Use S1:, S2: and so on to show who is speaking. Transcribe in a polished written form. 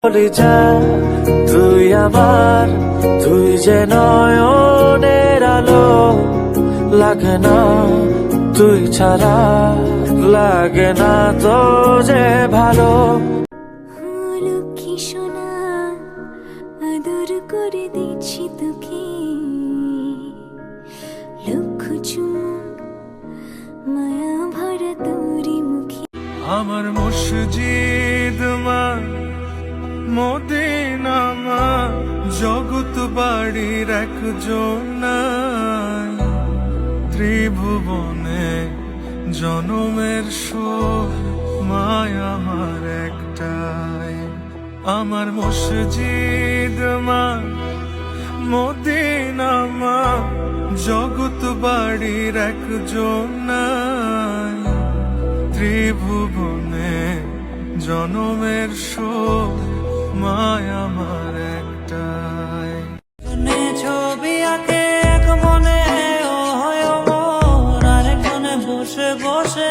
S1: বলি যা তুই আমার, তুই যে নয়নের আলো, লাগে না তুই ছাড়া, লাগে না তো যে ভালো।
S2: লক্ষ্মী সোনা আদর করে দিচ্ছি তোকে, লক্ষ চুমুক মায়া ভরা তোরি মুখে।
S3: আমার মসজিদ মা, মদিনা মা, জগৎ বাড়ির একজন নাই, ত্রিভুবনে জনমের শোক মায় আমার একটাই। আমার মসজিদ মা, মদিনা মা, জগৎ বাড়ির একজন নাই, ত্রিভুবনে জনমের শোক মায় আমার একটাই।
S1: ছবি আঁকে এক মনে, ও হয় মোর আরেকজনে বসে বসে